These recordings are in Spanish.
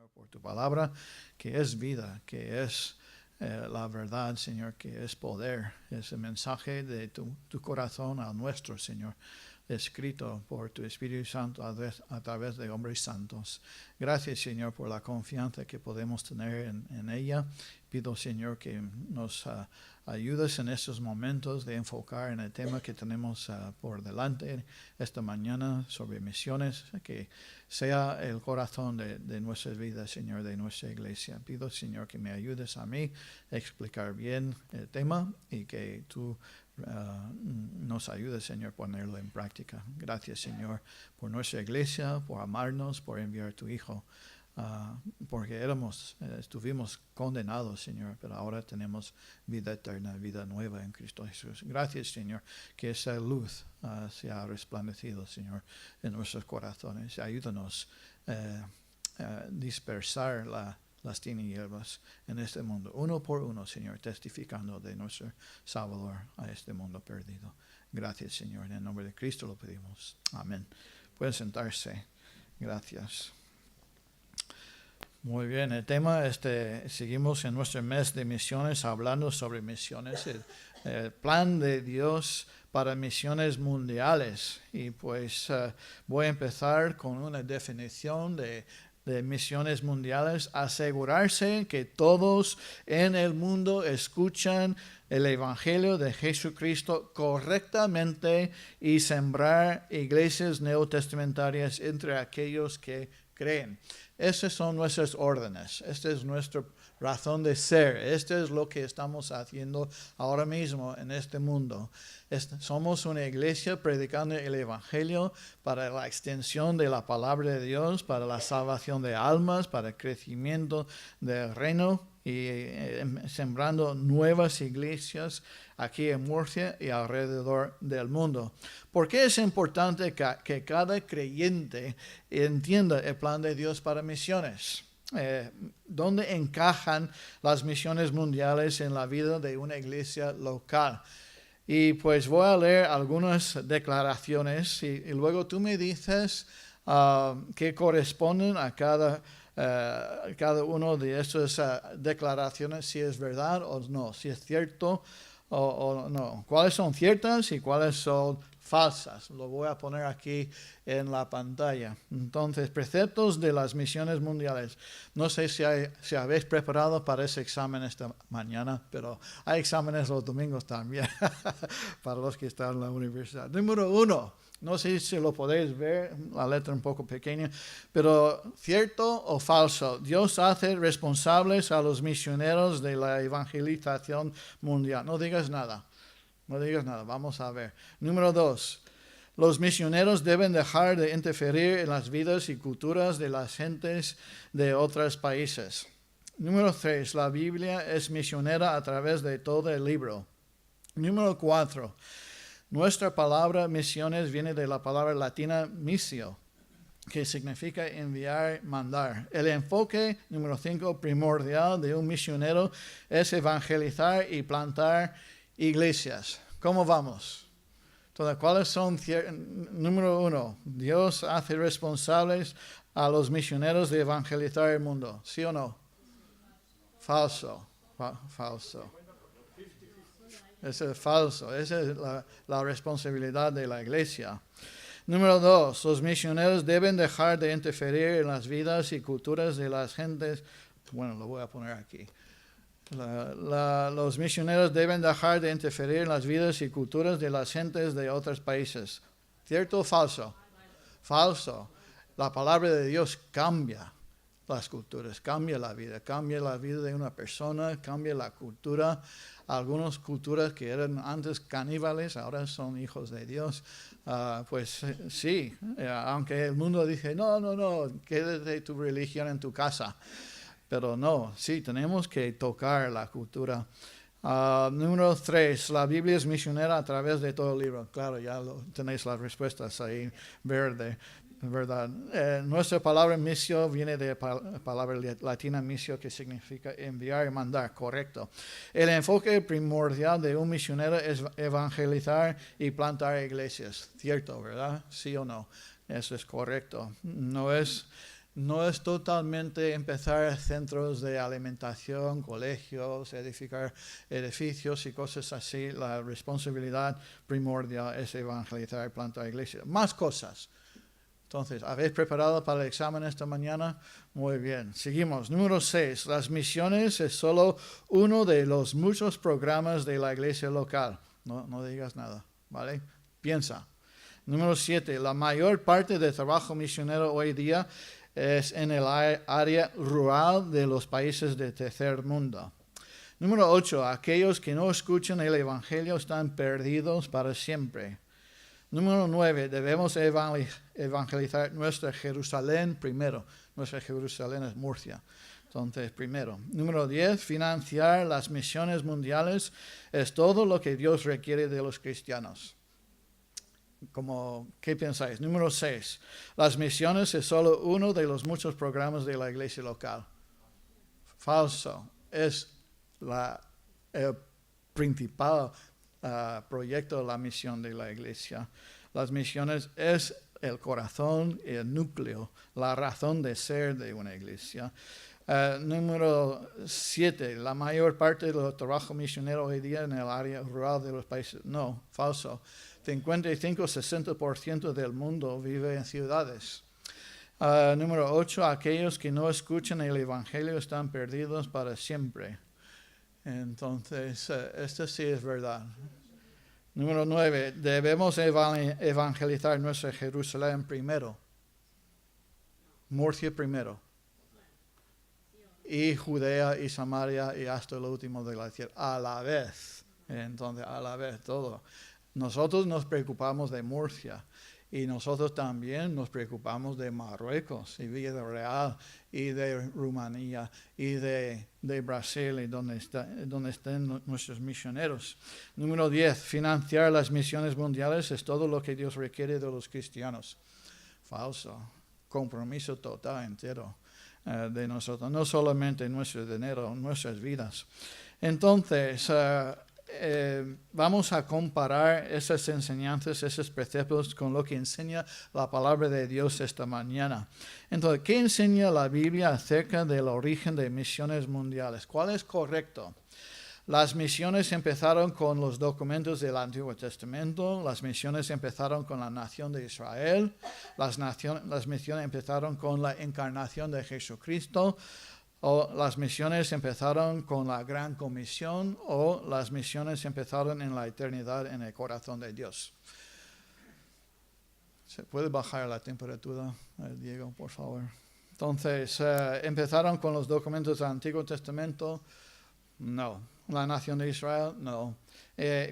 Señor, por tu palabra, que es vida, que es la verdad, Señor, que es poder, es el mensaje de tu corazón al nuestro, Señor, escrito por tu Espíritu Santo a través de hombres santos. Gracias, Señor, por la confianza que podemos tener en ella. Pido, Señor, que nos ayudes en estos momentos de enfocar en el tema que tenemos por delante esta mañana sobre misiones, que sea el corazón de nuestras vidas, Señor, de nuestra iglesia. Pido, Señor, que me ayudes a mí a explicar bien el tema y que tú nos ayudes, Señor, a ponerlo en práctica. Gracias, Señor, por nuestra iglesia, por amarnos, por enviar a tu Hijo. Porque estuvimos condenados, Señor, pero ahora tenemos vida eterna, vida nueva en Cristo Jesús. Gracias, Señor, que esa luz se ha resplandecido, Señor, en nuestros corazones. Ayúdanos a dispersar las tinieblas en este mundo, uno por uno, Señor, testificando de nuestro Salvador a este mundo perdido. Gracias, Señor, en el nombre de Cristo lo pedimos. Amén. Pueden sentarse. Gracias. Muy bien, el tema, seguimos en nuestro mes de misiones, hablando sobre misiones, el plan de Dios para misiones mundiales. Y pues voy a empezar con una definición de misiones mundiales: asegurarse que todos en el mundo escuchan el Evangelio de Jesucristo correctamente y sembrar iglesias neotestamentarias entre aquellos que creen. Esas son nuestras órdenes, esta es nuestra razón de ser, esto es lo que estamos haciendo ahora mismo en este mundo. Somos una iglesia predicando el Evangelio para la extensión de la palabra de Dios, para la salvación de almas, para el crecimiento del reino y sembrando nuevas iglesias aquí en Murcia y alrededor del mundo. ¿Por qué es importante que cada creyente entienda el plan de Dios para misiones? ¿Dónde encajan las misiones mundiales en la vida de una iglesia local? Y pues voy a leer algunas declaraciones y luego tú me dices que corresponden a cada una de estas declaraciones, si es verdad o no, si es cierto o no. ¿Cuáles son ciertas y cuáles son falsas? Lo voy a poner aquí en la pantalla. Entonces, preceptos de las misiones mundiales. No sé si habéis preparado para ese examen esta mañana, pero hay exámenes los domingos también para los que están en la universidad. Número 1. No sé si lo podéis ver, la letra un poco pequeña, pero ¿cierto o falso? Dios hace responsables a los misioneros de la evangelización mundial. No digas nada, vamos a ver. Número 2. Los misioneros deben dejar de interferir en las vidas y culturas de las gentes de otros países. Número 3. La Biblia es misionera a través de todo el libro. Número 4. Nuestra palabra misiones viene de la palabra latina missio, que significa enviar, mandar. El enfoque, número 5, primordial de un misionero es evangelizar y plantar iglesias. ¿Cómo vamos? Entonces, ¿cuáles son? Número 1, Dios hace responsables a los misioneros de evangelizar el mundo. ¿Sí o no? Falso. Falso. Eso es falso. Esa es la responsabilidad de la iglesia. Número 2, los misioneros deben dejar de interferir en las vidas y culturas de las gentes. Bueno, lo voy a poner aquí. Los misioneros deben dejar de interferir en las vidas y culturas de las gentes de otros países. ¿Cierto o falso? Falso. La palabra de Dios cambia las culturas, cambia la vida de una persona, cambia la cultura. Algunas culturas que eran antes caníbales ahora son hijos de Dios. Pues sí, aunque el mundo dice, no, quédate tu religión en tu casa. Pero no, sí, tenemos que tocar la cultura. Número 3, la Biblia es misionera a través de todo el libro. Claro, ya tenéis las respuestas ahí, verde, ¿verdad? Nuestra palabra misio viene de la palabra latina misio, que significa enviar y mandar, correcto. El enfoque primordial de un misionero es evangelizar y plantar iglesias, cierto, ¿verdad? Sí o no, eso es correcto. No es no es totalmente empezar centros de alimentación, colegios, edificar edificios y cosas así. La responsabilidad primordial es evangelizar, plantar iglesias. Más cosas. Entonces, ¿habéis preparado para el examen esta mañana? Muy bien. Seguimos. Número 6. Las misiones es solo uno de los muchos programas de la iglesia local. No digas nada, ¿vale? Piensa. Número 7. La mayor parte del trabajo misionero hoy día es en el área rural de los países del tercer mundo. Número 8. Aquellos que no escuchan el evangelio están perdidos para siempre. Número 9. Debemos evangelizar nuestra Jerusalén primero. Nuestra Jerusalén es Murcia. Entonces, primero. Número 10. Financiar las misiones mundiales es todo lo que Dios requiere de los cristianos. ¿Qué pensáis? Número 6. Las misiones es solo uno de los muchos programas de la iglesia local. Falso. Es el principal proyecto de la misión de la iglesia. Las misiones es el corazón y el núcleo, la razón de ser de una iglesia. Número 7. La mayor parte del trabajo misionero hoy día en el área rural de los países. No, falso. 55-60% del mundo vive en ciudades. Número 8. Aquellos que no escuchan el evangelio están perdidos para siempre. Entonces, esto sí es verdad. Número 9. Debemos evangelizar nuestra Jerusalén primero. Murcia primero. Y Judea y Samaria y hasta el último de la tierra. A la vez. Entonces, a la vez todo. Nosotros nos preocupamos de Murcia. Y nosotros también nos preocupamos de Marruecos y Villarreal y de Rumanía y de Brasil y donde estén nuestros misioneros. Número 10. Financiar las misiones mundiales es todo lo que Dios requiere de los cristianos. Falso. Compromiso total, entero de nosotros. No solamente nuestro dinero, nuestras vidas. Entonces, vamos a comparar esas enseñanzas, esos preceptos con lo que enseña la palabra de Dios esta mañana. Entonces, ¿qué enseña la Biblia acerca del origen de misiones mundiales? ¿Cuál es correcto? Las misiones empezaron con los documentos del Antiguo Testamento, las misiones empezaron con la nación de Israel, las misiones empezaron con la encarnación de Jesucristo, o las misiones empezaron con la Gran Comisión, o las misiones empezaron en la eternidad en el corazón de Dios. ¿Se puede bajar la temperatura, Diego, por favor? Entonces, ¿empezaron con los documentos del Antiguo Testamento? No. La nación de Israel, no.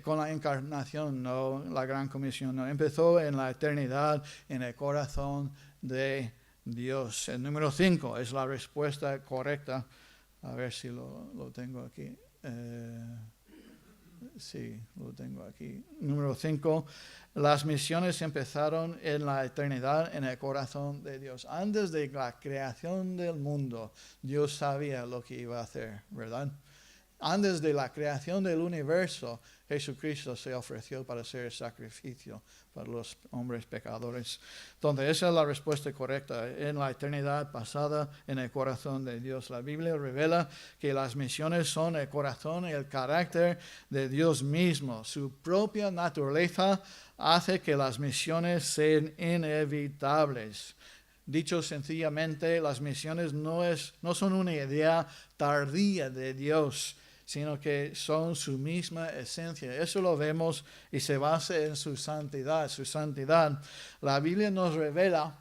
Con la encarnación, no. La Gran Comisión, no. Empezó en la eternidad, en el corazón de Dios. El número 5 es la respuesta correcta. A ver si lo tengo aquí. Sí, lo tengo aquí. Número 5. Las misiones empezaron en la eternidad, en el corazón de Dios. Antes de la creación del mundo, Dios sabía lo que iba a hacer, ¿verdad? Antes de la creación del universo, Jesucristo se ofreció para ser el sacrificio para los hombres pecadores. Entonces, esa es la respuesta correcta. En la eternidad pasada, en el corazón de Dios. La Biblia revela que las misiones son el corazón y el carácter de Dios mismo. Su propia naturaleza hace que las misiones sean inevitables. Dicho sencillamente, las misiones no son una idea tardía de Dios, sino que son su misma esencia. Eso lo vemos y se basa en su santidad. Su santidad. La Biblia nos revela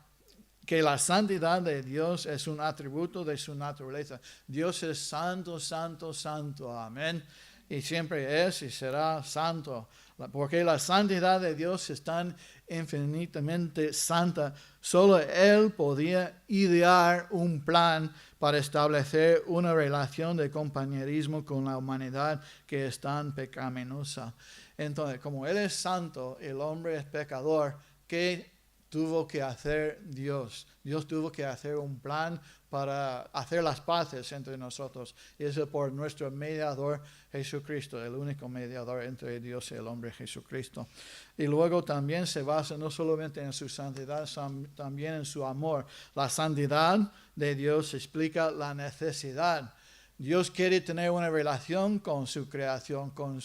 que la santidad de Dios es un atributo de su naturaleza. Dios es santo, santo, santo. Amén. Y siempre es y será santo. Porque la santidad de Dios es tan infinitamente santa. Solo Él podía idear un plan para establecer una relación de compañerismo con la humanidad que es tan pecaminosa. Entonces, como Él es santo, el hombre es pecador, ¿qué tuvo que hacer Dios. Dios tuvo que hacer un plan para hacer las paces entre nosotros. Y eso por nuestro mediador Jesucristo, el único mediador entre Dios y el hombre, Jesucristo. Y luego también se basa no solamente en su santidad, también en su amor. La santidad de Dios explica la necesidad. Dios quiere tener una relación con su creación, con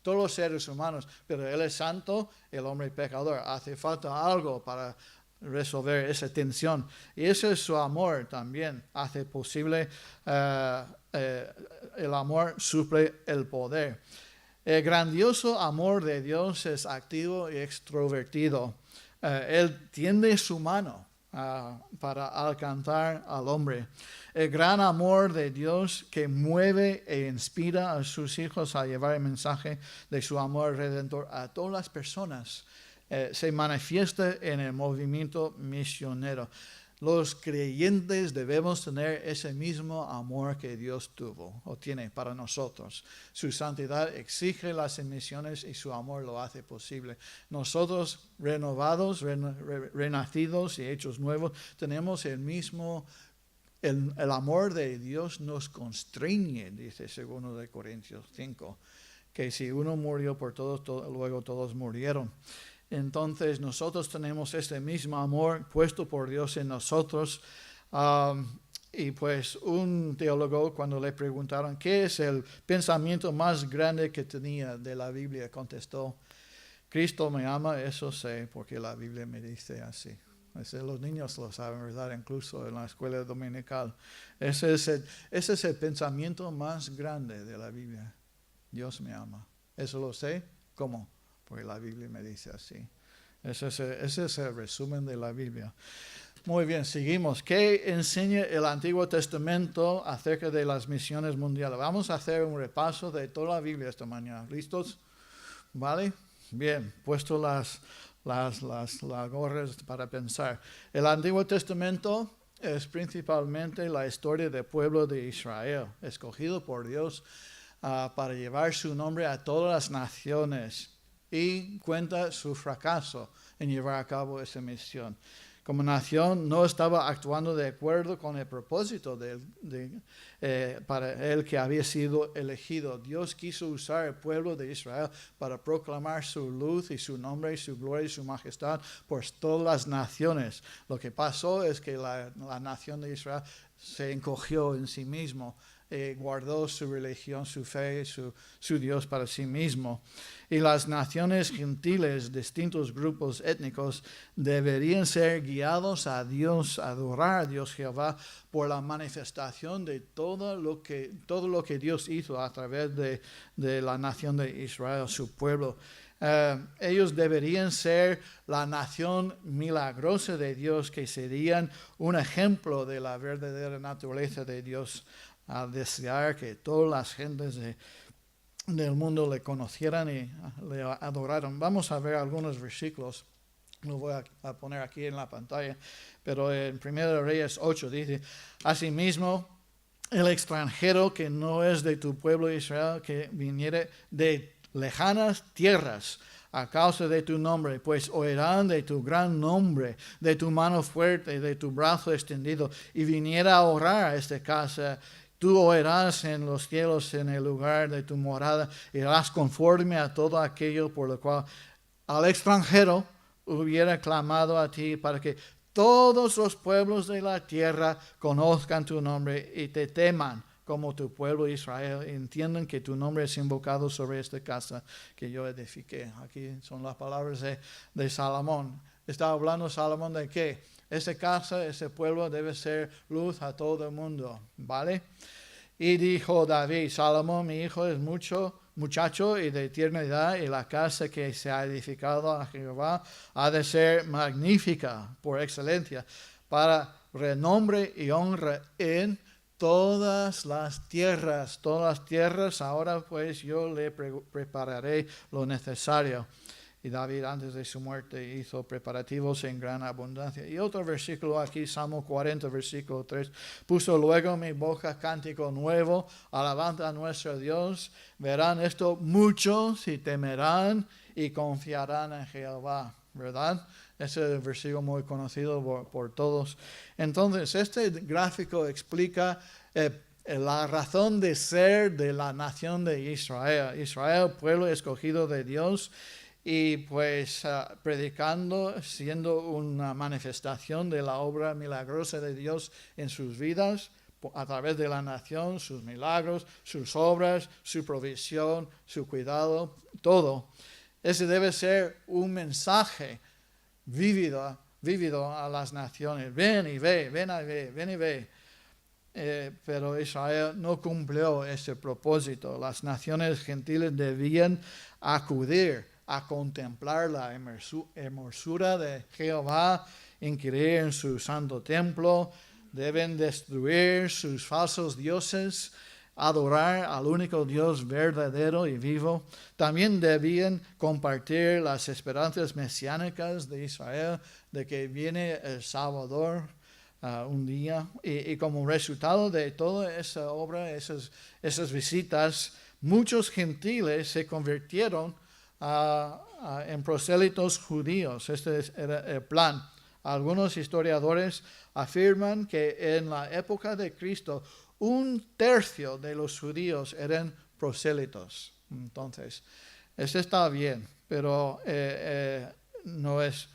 todos los seres humanos, pero Él es santo, el hombre es pecador. Hace falta algo para resolver esa tensión. Y ese es su amor también. Hace posible, el amor suple el poder. El grandioso amor de Dios es activo y extrovertido. Él tiende su mano para alcanzar al hombre. El gran amor de Dios que mueve e inspira a sus hijos a llevar el mensaje de su amor redentor a todas las personas se manifiesta en el movimiento misionero. Los creyentes debemos tener ese mismo amor que Dios tuvo o tiene para nosotros. Su santidad exige las misiones y su amor lo hace posible. Nosotros, renovados, renacidos y hechos nuevos, tenemos el mismo. El amor de Dios nos constreñe, dice 2 Corintios 5, que si uno murió por todos, luego todos murieron. Entonces nosotros tenemos este mismo amor puesto por Dios en nosotros. Y pues un teólogo, cuando le preguntaron qué es el pensamiento más grande que tenía de la Biblia, contestó: Cristo me ama, eso sé, porque la Biblia me dice así. Los niños lo saben, ¿verdad? Incluso en la escuela dominical. Ese es el pensamiento más grande de la Biblia. Dios me ama. ¿Eso lo sé? ¿Cómo? Porque la Biblia me dice así. Ese es el resumen de la Biblia. Muy bien, seguimos. ¿Qué enseña el Antiguo Testamento acerca de las misiones mundiales? Vamos a hacer un repaso de toda la Biblia esta mañana. ¿Listos? ¿Vale? Bien, puesto las gorras para pensar. El Antiguo Testamento es principalmente la historia del pueblo de Israel, escogido por Dios para llevar su nombre a todas las naciones, y cuenta su fracaso en llevar a cabo esa misión. Como nación no estaba actuando de acuerdo con el propósito para el que había sido elegido. Dios quiso usar el pueblo de Israel para proclamar su luz y su nombre y su gloria y su majestad por todas las naciones. Lo que pasó es que la nación de Israel se encogió en sí mismo. Guardó su religión, su fe, su Dios para sí mismo. Y las naciones gentiles, distintos grupos étnicos, deberían ser guiados a Dios, a adorar a Dios Jehová, por la manifestación de todo lo que Dios hizo a través de la nación de Israel, su pueblo. Ellos deberían ser la nación milagrosa de Dios, que serían un ejemplo de la verdadera naturaleza de Dios, a desear que todas las gentes del mundo le conocieran y le adoraran. Vamos a ver algunos versículos, lo voy a poner aquí en la pantalla, pero en 1 Reyes 8 dice: Asimismo, el extranjero que no es de tu pueblo Israel, que viniere de lejanas tierras a causa de tu nombre, pues oirán de tu gran nombre, de tu mano fuerte, de tu brazo extendido, y viniera a orar a esta casa. Tú oirás en los cielos, en el lugar de tu morada, y harás conforme a todo aquello por lo cual al extranjero hubiera clamado a ti, para que todos los pueblos de la tierra conozcan tu nombre y te teman como tu pueblo Israel, y entiendan que tu nombre es invocado sobre esta casa que yo edifiqué. Aquí son las palabras de Salomón. Está hablando Salomón de qué. Esa casa, ese pueblo debe ser luz a todo el mundo, ¿vale? Y dijo David: Salomón, mi hijo, es muchacho y de tierna edad, y la casa que se ha edificado a Jehová ha de ser magnífica por excelencia, para renombre y honra en todas las tierras. Ahora pues yo le prepararé lo necesario. Y David, antes de su muerte, hizo preparativos en gran abundancia. Y otro versículo aquí, Salmo 40, versículo 3. Puso luego mi boca cántico nuevo, alabanza a nuestro Dios. Verán esto muchos y temerán y confiarán en Jehová, ¿verdad? Ese es el versículo muy conocido por todos. Entonces, este gráfico explica la razón de ser de la nación de Israel. Israel, pueblo escogido de Dios, y pues predicando, siendo una manifestación de la obra milagrosa de Dios en sus vidas, a través de la nación, sus milagros, sus obras, su provisión, su cuidado, todo. Ese debe ser un mensaje vívido a las naciones. Ven y ve, ven y ve. Pero Israel no cumplió ese propósito. Las naciones gentiles debían acudir a contemplar la hermosura de Jehová, inquirir en su santo templo, deben destruir sus falsos dioses, adorar al único Dios verdadero y vivo. También debían compartir las esperanzas mesiánicas de Israel, de que viene el Salvador un día. Y como resultado de toda esa obra, esas visitas, muchos gentiles se convirtieron en prosélitos judíos. Este era el plan. Algunos historiadores afirman que en la época de Cristo 1/3 de los judíos eran prosélitos. Entonces, eso está bien, pero no es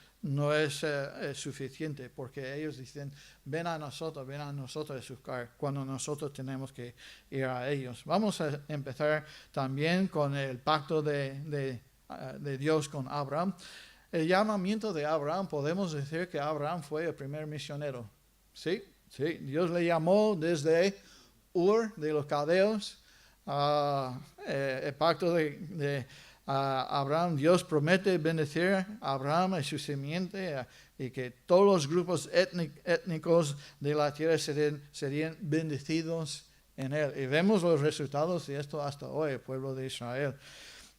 suficiente, porque ellos dicen, ven a nosotros a buscar, cuando nosotros tenemos que ir a ellos. Vamos a empezar también con el pacto de Dios con Abraham. El llamamiento de Abraham, podemos decir que Abraham fue el primer misionero. Sí, Dios le llamó desde Ur de los Caldeos. El pacto de Abraham, Dios promete bendecir a Abraham y su simiente, y que todos los grupos étnicos de la tierra serían bendecidos en él. Y vemos los resultados de esto hasta hoy, el pueblo de Israel.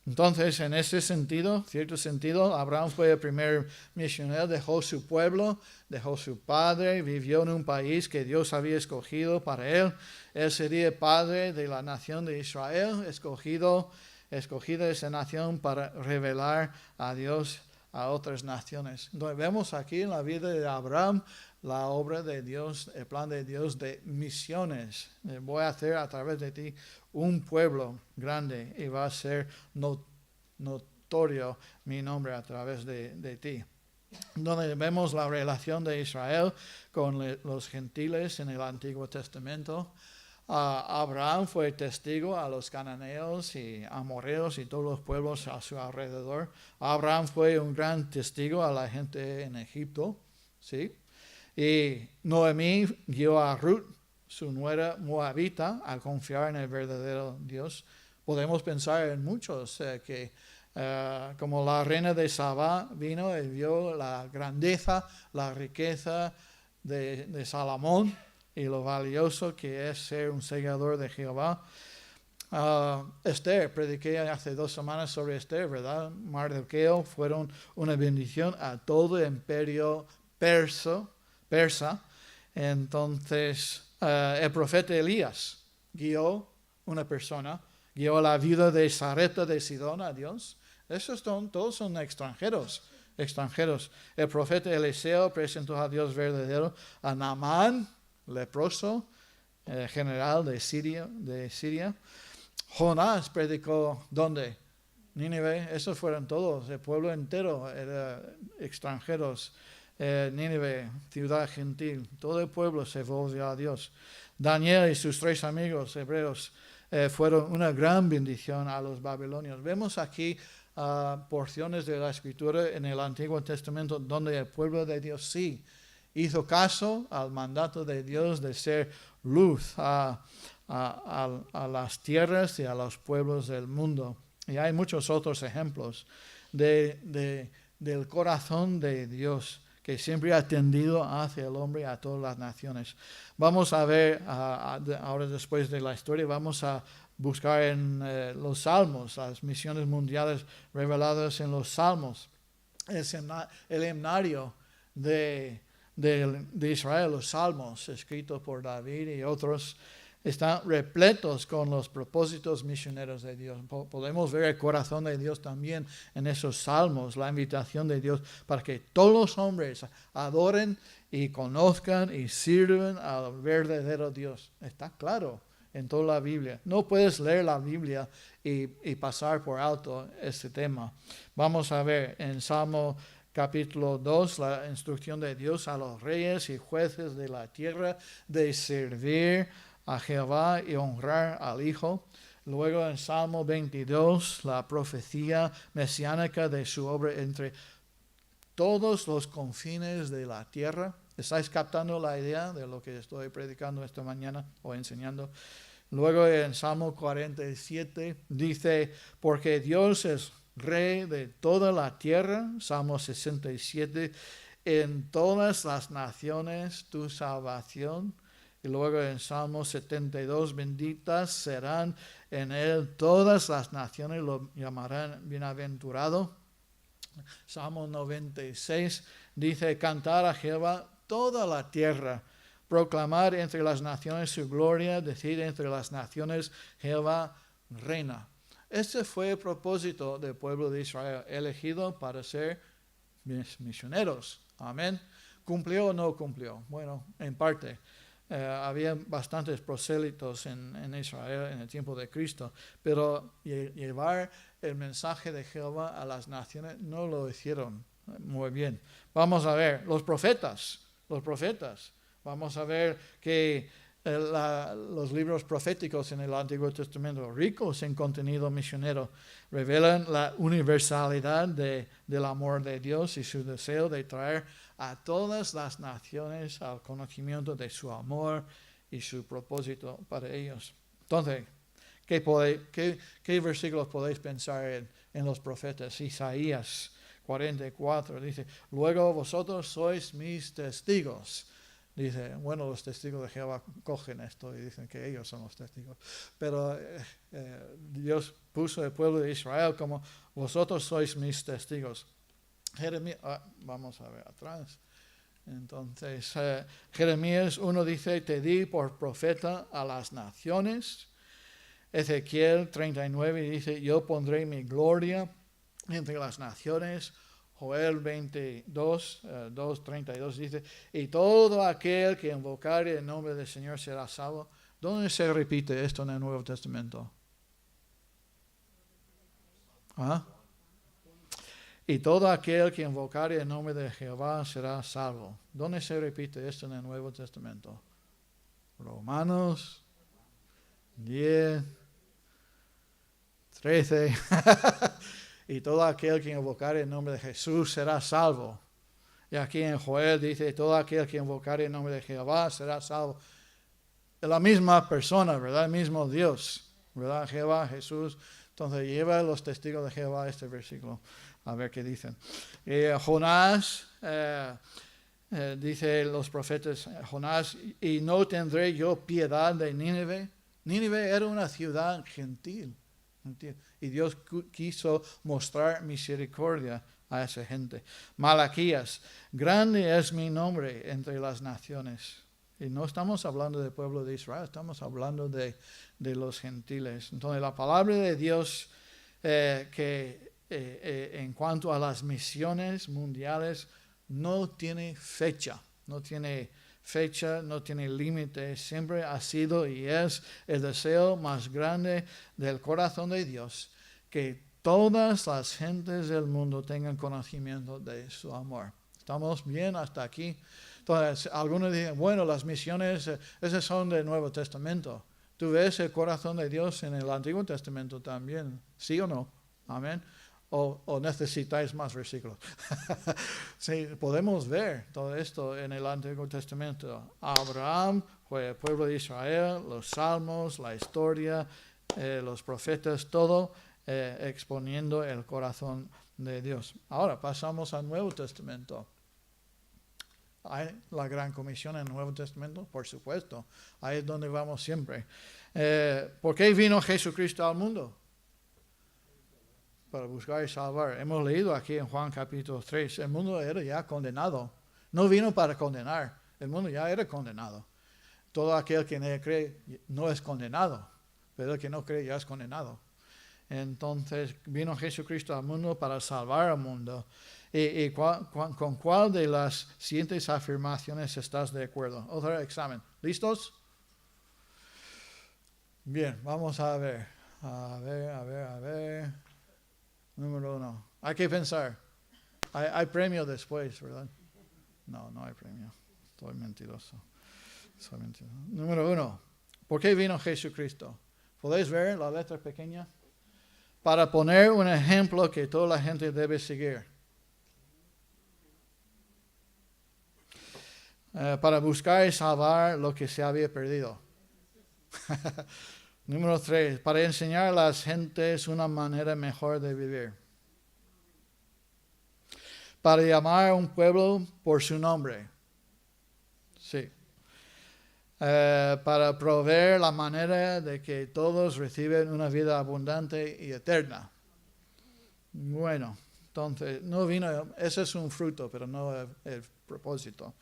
Entonces, en ese sentido, cierto sentido, Abraham fue el primer misionero, dejó su pueblo, dejó su padre, vivió en un país que Dios había escogido para él. Él sería padre de la nación de Israel, escogida esa nación para revelar a Dios a otras naciones. Entonces, vemos aquí en la vida de Abraham la obra de Dios, el plan de Dios de misiones. Voy a hacer a través de ti un pueblo grande y va a ser notorio mi nombre a través de ti. Donde vemos la relación de Israel con los gentiles en el Antiguo Testamento. Abraham fue testigo a los cananeos y amorreos y todos los pueblos a su alrededor. Abraham fue un gran testigo a la gente en Egipto, ¿sí? Y Noemí guió a Ruth, su nuera moabita, a confiar en el verdadero Dios. Podemos pensar en muchos que como la reina de Sabá vino y vio la grandeza, la riqueza de Salomón y lo valioso que es ser un seguidor de Jehová. Esther, prediqué hace 2 semanas sobre Esther, ¿verdad? Mardoqueo fueron una bendición a todo el imperio persa. Entonces, el profeta Elías guió una persona, guió la vida de Sarepta de Sidón a Dios. Todos son extranjeros. El profeta Eliseo presentó a Dios verdadero a Naamán, leproso, general de Siria. Jonás predicó, ¿dónde? Nínive. Esos fueron todos, el pueblo entero era extranjeros. Nínive, ciudad gentil, todo el pueblo se volvió a Dios. Daniel y sus 3 amigos hebreos fueron una gran bendición a los babilonios. Vemos aquí porciones de la Escritura en el Antiguo Testamento donde el pueblo de Dios sí hizo caso al mandato de Dios de ser luz a las tierras y a los pueblos del mundo. Y hay muchos otros ejemplos del corazón de Dios, que siempre ha tendido hacia el hombre y a todas las naciones. Vamos a ver, ahora después de la historia, vamos a buscar en los Salmos, las misiones mundiales reveladas en los Salmos. El himnario de Israel, los Salmos, escritos por David y otros. están repletos con los propósitos misioneros de Dios. Podemos ver el corazón de Dios también en esos salmos, la invitación de Dios para que todos los hombres adoren y conozcan y sirven al verdadero Dios. Está claro en toda la Biblia. No puedes leer la Biblia y pasar por alto este tema. Vamos a ver en Salmo capítulo 2, la instrucción de Dios a los reyes y jueces de la tierra de servir a Jehová y honrar al Hijo. Luego en Salmo 22, la profecía mesiánica de su obra entre todos los confines de la tierra. ¿Estáis captando la idea de lo que estoy predicando esta mañana o enseñando? Luego en Salmo 47 dice, porque Dios es Rey de toda la tierra. Salmo 67, en todas las naciones tu salvación. Y luego en Salmo 72, benditas serán en él todas las naciones, lo llamarán bienaventurado. Salmo 96 dice, cantar a Jehová toda la tierra, proclamar entre las naciones su gloria, decir entre las naciones, Jehová reina. Este fue el propósito del pueblo de Israel, elegido para ser misioneros. Amén. ¿Cumplió o no cumplió? Bueno, en parte. Había bastantes prosélitos en Israel en el tiempo de Cristo, pero llevar el mensaje de Jehová a las naciones no lo hicieron muy bien. Vamos a ver, los profetas. Vamos a ver que los libros proféticos en el Antiguo Testamento, ricos en contenido misionero, revelan la universalidad del amor de Dios y su deseo de traer a todas las naciones al conocimiento de su amor y su propósito para ellos. Entonces, ¿qué versículos podéis pensar en los profetas? Isaías 44 dice, luego vosotros sois mis testigos. Dice, bueno, los testigos de Jehová cogen esto y dicen que ellos son los testigos. Pero Dios puso el pueblo de Israel como, vosotros sois mis testigos. Jeremías, vamos a ver atrás. Entonces, Jeremías 1 dice, te di por profeta a las naciones. Ezequiel 39 dice, yo pondré mi gloria entre las naciones. Joel 22, 2:32 dice, y todo aquel que invocare el nombre del Señor será salvo. ¿Dónde se repite esto en el Nuevo Testamento? ¿Ah? Y todo aquel que invocare el nombre de Jehová será salvo. ¿Dónde se repite esto en el Nuevo Testamento? Romanos 10, 13. Y todo aquel que invocare el nombre de Jesús será salvo. Y aquí en Joel dice, todo aquel que invocare el nombre de Jehová será salvo. Es la misma persona, ¿verdad? El mismo Dios, ¿verdad? Jehová, Jesús. Entonces lleva los testigos de Jehová este versículo. A ver qué dicen. Jonás, dice los profetas, Jonás, y no tendré yo piedad de Nínive. Nínive era una ciudad gentil. Y Dios quiso mostrar misericordia a esa gente. Malaquías, grande es mi nombre entre las naciones. Y no estamos hablando del pueblo de Israel, estamos hablando de los gentiles. Entonces la palabra de Dios en cuanto a las misiones mundiales no tiene fecha, no tiene límite, siempre ha sido y es el deseo más grande del corazón de Dios, que todas las gentes del mundo tengan conocimiento de su amor. ¿Estamos bien hasta aquí? Entonces, algunos dicen, bueno, las misiones, esas son del Nuevo Testamento. ¿Tú ves el corazón de Dios en el Antiguo Testamento también? ¿Sí o no? Amén. ¿O necesitáis más versículos? Sí, podemos ver todo esto en el Antiguo Testamento. Abraham fue el pueblo de Israel, los salmos, la historia, los profetas, todo exponiendo el corazón de Dios. Ahora pasamos al Nuevo Testamento. ¿Hay la gran comisión en el Nuevo Testamento? Por supuesto. Ahí es donde vamos siempre. ¿Por qué vino Jesucristo al mundo? Para buscar y salvar. Hemos leído aquí en Juan capítulo 3, el mundo era ya condenado. No vino para condenar, el mundo ya era condenado. todo aquel que en él cree no es condenado, pero el que no cree ya es condenado. Entonces vino Jesucristo al mundo para salvar al mundo. ¿Y con cuál de las siguientes afirmaciones estás de acuerdo? Otro examen. ¿Listos? Bien, vamos a ver. A ver. Número 1. Hay que pensar. Hay premio después, ¿verdad? No hay premio. Estoy mentiroso. Número 1. ¿Por qué vino Jesucristo? ¿Podéis ver la letra pequeña? Para poner un ejemplo que toda la gente debe seguir. Para buscar y salvar lo que se había perdido. Número 3. Para enseñar a las gentes una manera mejor de vivir. Para llamar a un pueblo por su nombre. Sí. Para proveer la manera de que todos reciben una vida abundante y eterna. Bueno, entonces, no vino, ese es un fruto, pero no el propósito.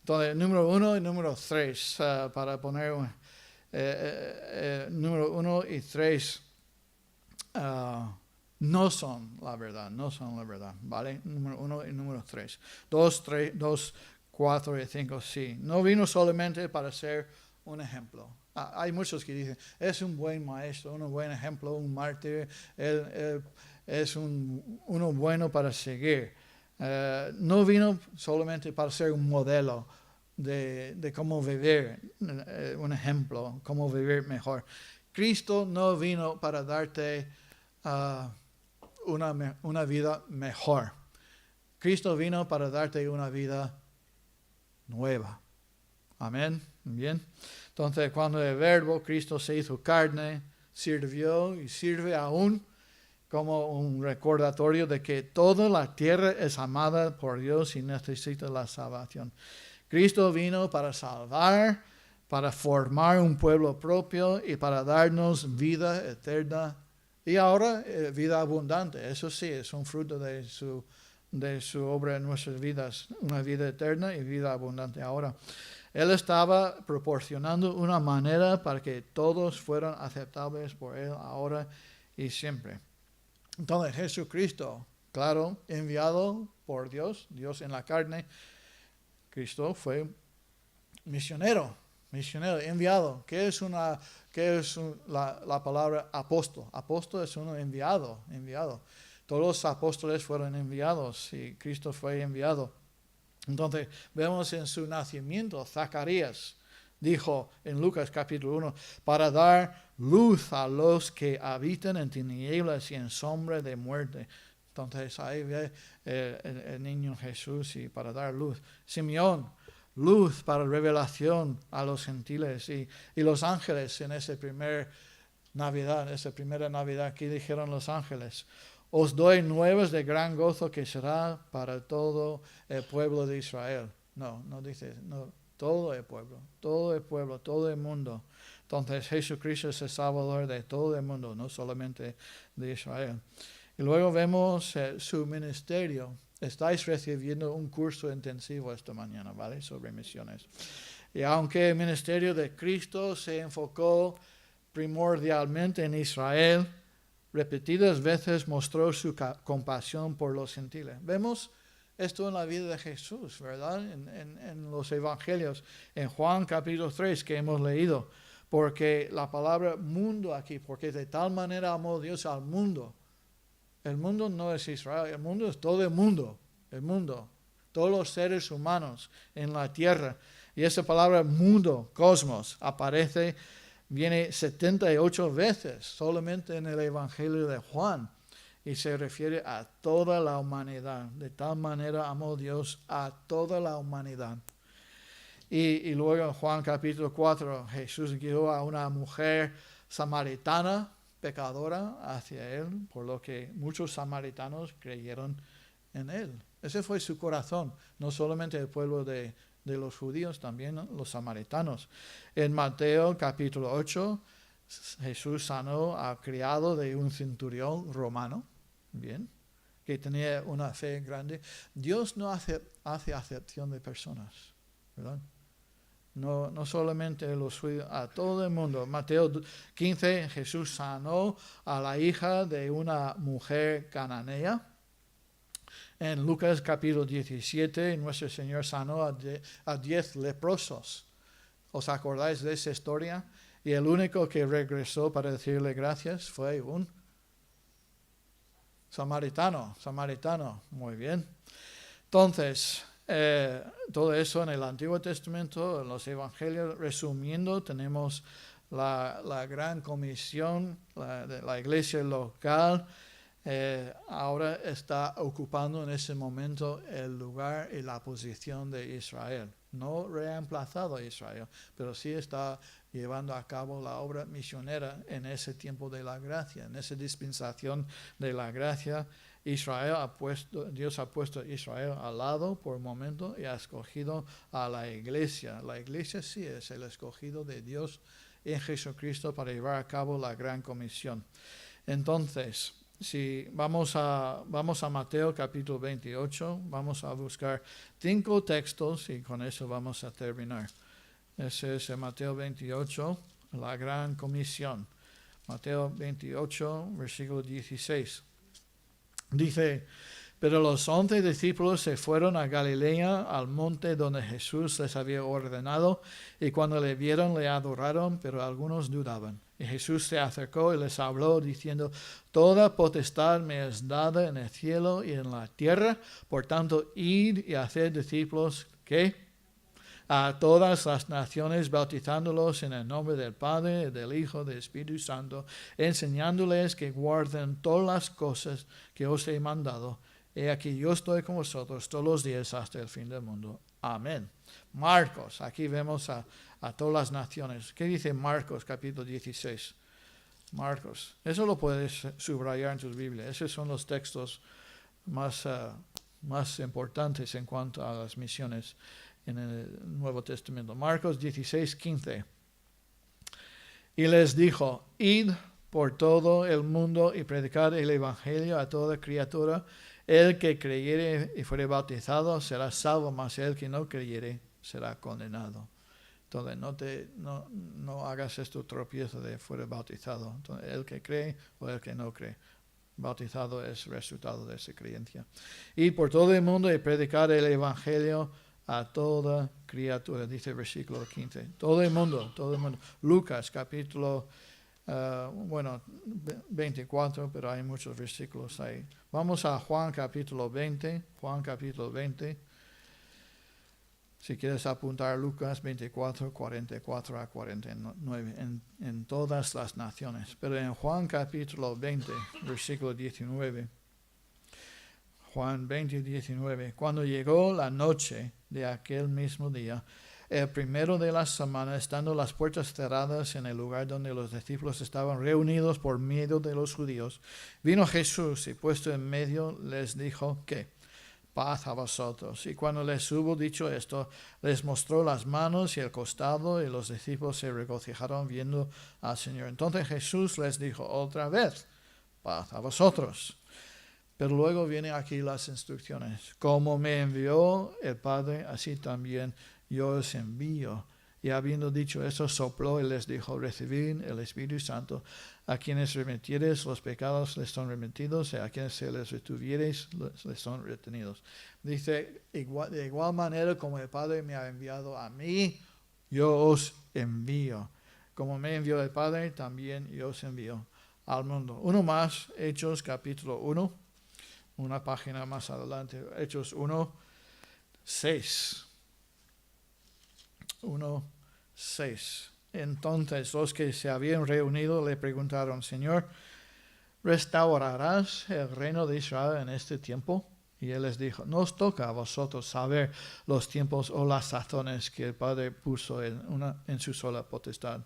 Entonces, número 1 y número 3, para poner número 1 y 3 no son la verdad, ¿vale? Número 1 y número 3. 2, 4 y 5, sí. No vino solamente para ser un ejemplo. Hay muchos que dicen, es un buen maestro, un buen ejemplo, un mártir, él es uno bueno para seguir. No vino solamente para ser un modelo de cómo vivir, un ejemplo, cómo vivir mejor. Cristo no vino para darte una vida mejor. Cristo vino para darte una vida nueva. Amén. Bien. Entonces, cuando el verbo Cristo se hizo carne, sirvió y sirve aún como un recordatorio de que toda la tierra es amada por Dios y necesita la salvación. Cristo vino para salvar, para formar un pueblo propio y para darnos vida eterna y ahora vida abundante. Eso sí, es un fruto de su obra en nuestras vidas, una vida eterna y vida abundante. Ahora, Él estaba proporcionando una manera para que todos fueran aceptables por Él ahora y siempre. Entonces Jesucristo, claro, enviado por Dios en la carne, Cristo fue misionero, enviado. ¿Qué es la palabra apóstol? Apóstol es uno enviado. Todos los apóstoles fueron enviados y Cristo fue enviado. Entonces vemos en su nacimiento, Zacarías dijo en Lucas capítulo 1, para dar luz a los que habitan en tinieblas y en sombra de muerte. Entonces ahí ve el niño Jesús y para dar luz. Simeón, luz para revelación a los gentiles y los ángeles en esa primera Navidad, ¿qué dijeron los ángeles? Os doy nuevas de gran gozo que será para todo el pueblo de Israel. No dice, no, todo el pueblo, todo el mundo. Entonces Jesucristo es el Salvador de todo el mundo, no solamente de Israel. Y luego vemos su ministerio. Estáis recibiendo un curso intensivo esta mañana, ¿vale? Sobre misiones. Y aunque el ministerio de Cristo se enfocó primordialmente en Israel, repetidas veces mostró su compasión por los gentiles. Vemos esto en la vida de Jesús, ¿verdad? En los evangelios, en Juan capítulo 3 que hemos leído, porque la palabra mundo aquí, porque de tal manera amó Dios al mundo. El mundo no es Israel, el mundo es todo el mundo, todos los seres humanos en la tierra. Y esa palabra mundo, cosmos, viene 78 veces solamente en el Evangelio de Juan y se refiere a toda la humanidad. De tal manera amó Dios a toda la humanidad. Y luego en Juan capítulo 4 Jesús guió a una mujer samaritana, pecadora, hacia Él, por lo que muchos samaritanos creyeron en Él. Ese fue su corazón, no solamente el pueblo de los judíos, también los samaritanos. En Mateo capítulo 8, Jesús sanó al criado de un centurión romano, bien, que tenía una fe grande. Dios no hace acepción de personas, ¿verdad? No solamente los judíos, a todo el mundo. Mateo 15, Jesús sanó a la hija de una mujer cananea. En Lucas capítulo 17, nuestro Señor sanó a 10 leprosos. ¿Os acordáis de esa historia? Y el único que regresó para decirle gracias fue un samaritano. Muy bien. Entonces, todo eso en el Antiguo Testamento, en los Evangelios, resumiendo, tenemos la gran comisión de la iglesia local. Ahora está ocupando en ese momento el lugar y la posición de Israel. No reemplazado a Israel, pero sí está llevando a cabo la obra misionera en ese tiempo de la gracia, en esa dispensación de la gracia. Dios ha puesto a Israel al lado por un momento y ha escogido a la iglesia. La iglesia sí es el escogido de Dios en Jesucristo para llevar a cabo la gran comisión. Entonces, si vamos a Mateo capítulo 28, vamos a buscar 5 textos y con eso vamos a terminar. Ese es Mateo 28, la gran comisión. Mateo 28, versículo 16. Dice, pero los 11 discípulos se fueron a Galilea, al monte donde Jesús les había ordenado, y cuando le vieron le adoraron, pero algunos dudaban. Y Jesús se acercó y les habló diciendo, toda potestad me es dada en el cielo y en la tierra, por tanto, id y haced discípulos, ¿qué? A todas las naciones, bautizándolos en el nombre del Padre, del Hijo, del Espíritu Santo, enseñándoles que guarden todas las cosas que os he mandado. He aquí yo estoy con vosotros todos los días hasta el fin del mundo. Amén. Marcos, aquí vemos a todas las naciones. ¿Qué dice Marcos capítulo 16? Marcos, eso lo puedes subrayar en tu Biblia. Esos son los textos más importantes en cuanto a las misiones en el Nuevo Testamento. Marcos 16, 15. Y les dijo, id por todo el mundo y predicad el evangelio a toda criatura. El que creyere y fuere bautizado será salvo, mas el que no creyere será condenado. Entonces no hagas esto tropiezo de fuere bautizado. Entonces, el que cree o el que no cree. Bautizado es resultado de esa creencia. Y por todo el mundo y predicar el evangelio a toda criatura, dice el versículo 15. Todo el mundo. Lucas capítulo 24, pero hay muchos versículos ahí. Vamos a Juan capítulo 20. Si quieres apuntar Lucas 24, 44 a 49, en todas las naciones. Pero en Juan capítulo 20, versículo 19. Juan 20, 19. Cuando llegó la noche de aquel mismo día, el primero de la semana, estando las puertas cerradas en el lugar donde los discípulos estaban reunidos por miedo de los judíos, vino Jesús y puesto en medio les dijo que paz a vosotros. Y cuando les hubo dicho esto, les mostró las manos y el costado, y los discípulos se regocijaron viendo al Señor. Entonces Jesús les dijo otra vez, paz a vosotros. Pero luego vienen aquí las instrucciones. Como me envió el Padre, así también yo os envío. Y habiendo dicho eso, sopló y les dijo, recibid el Espíritu Santo. A quienes remitiereis los pecados les son remitidos, y a quienes se les retuviereis les son retenidos. Dice, de igual manera como el Padre me ha enviado a mí, yo os envío. Como me envió el Padre, también yo os envío al mundo. Uno más, Hechos capítulo 1, una página más adelante, Hechos 1, 6. 1:6. Entonces los que se habían reunido le preguntaron, Señor, ¿restaurarás el reino de Israel en este tiempo? Y él les dijo, no os toca a vosotros saber los tiempos o las sazones que el Padre puso en su sola potestad.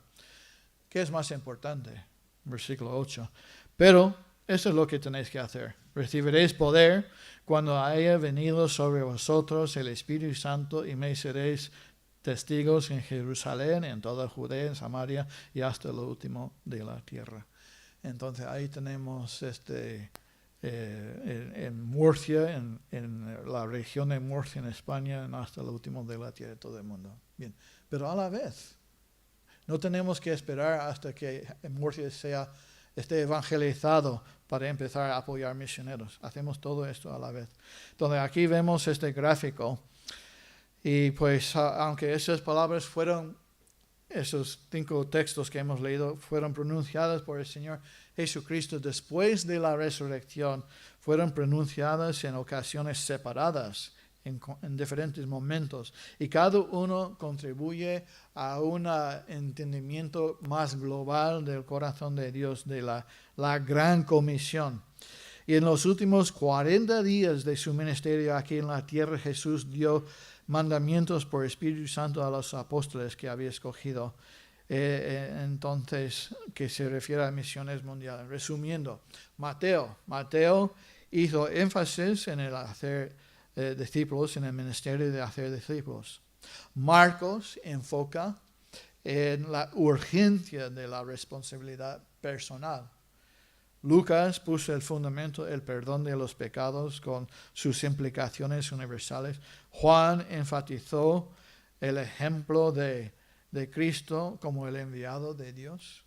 ¿Qué es más importante? Versículo 8. Pero eso es lo que tenéis que hacer. Recibiréis poder cuando haya venido sobre vosotros el Espíritu Santo y me seréis testigos en Jerusalén, en toda Judea, en Samaria y hasta lo último de la tierra. Entonces ahí tenemos en Murcia, en la región de Murcia en España, hasta lo último de la tierra de todo el mundo. Bien, pero a la vez no tenemos que esperar hasta que Murcia esté evangelizado para empezar a apoyar misioneros. Hacemos todo esto a la vez. Entonces aquí vemos este gráfico y pues aunque esas palabras esos 5 textos que hemos leído fueron pronunciadas por el Señor Jesucristo después de la resurrección, fueron pronunciadas en ocasiones separadas, en diferentes momentos, y cada uno contribuye a un entendimiento más global del corazón de Dios, de la gran comisión. Y en los últimos 40 días de su ministerio aquí en la tierra, Jesús dio mandamientos por Espíritu Santo a los apóstoles que había escogido. Entonces, que se refiere a misiones mundiales. Resumiendo, Mateo hizo énfasis en el hacer discípulos, en el ministerio de hacer discípulos. Marcos enfoca en la urgencia de la responsabilidad personal. Lucas puso el fundamento, el perdón de los pecados con sus implicaciones universales. Juan enfatizó el ejemplo de Cristo como el enviado de Dios.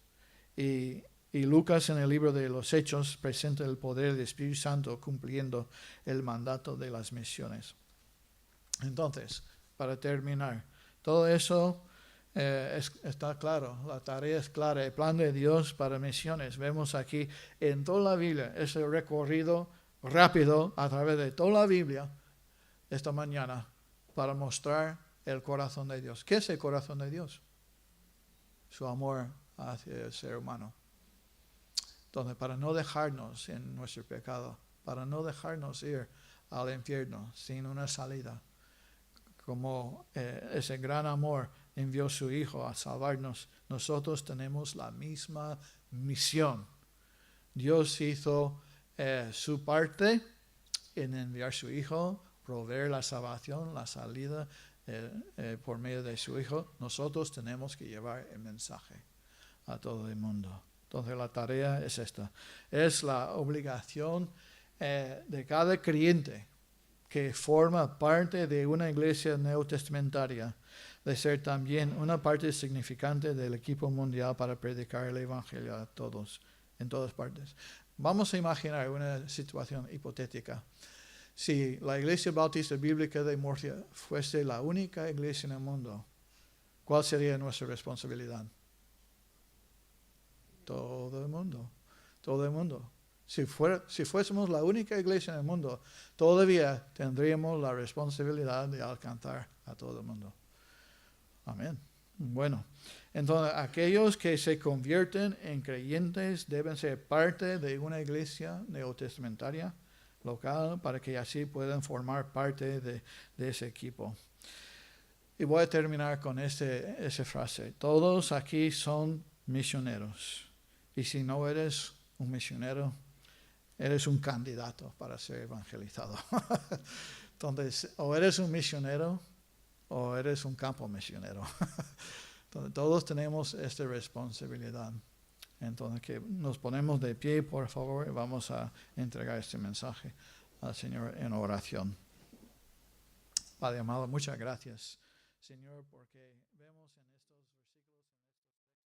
Y Lucas en el libro de los Hechos presenta el poder del Espíritu Santo cumpliendo el mandato de las misiones. Entonces, para terminar, todo eso está claro, la tarea es clara, el plan de Dios para misiones. Vemos aquí en toda la Biblia ese recorrido rápido a través de toda la Biblia esta mañana para mostrar el corazón de Dios. ¿Qué es el corazón de Dios? Su amor hacia el ser humano. Entonces, para no dejarnos en nuestro pecado, para no dejarnos ir al infierno sin una salida, como ese gran amor envió su Hijo a salvarnos, nosotros tenemos la misma misión. Dios hizo su parte en enviar su Hijo, proveer la salvación, la salida por medio de su Hijo. Nosotros tenemos que llevar el mensaje a todo el mundo. Entonces la tarea es esta. Es la obligación de cada creyente que forma parte de una iglesia neotestamentaria de ser también una parte significante del equipo mundial para predicar el evangelio a todos, en todas partes. Vamos a imaginar una situación hipotética. Si la Iglesia Bautista Bíblica de Murcia fuese la única iglesia en el mundo, ¿cuál sería nuestra responsabilidad? Todo el mundo, todo el mundo. Si fuésemos la única iglesia en el mundo, todavía tendríamos la responsabilidad de alcanzar a todo el mundo. Amén. Bueno, entonces aquellos que se convierten en creyentes deben ser parte de una iglesia neotestamentaria local para que así puedan formar parte de ese equipo. Y voy a terminar con esa frase. Todos aquí son misioneros. Y si no eres un misionero, eres un candidato para ser evangelizado. Entonces, o eres un misionero o eres un campo misionero. Entonces, todos tenemos esta responsabilidad. Entonces, que nos ponemos de pie, por favor, y vamos a entregar este mensaje al Señor en oración. Padre amado, muchas gracias, Señor, porque vemos en esta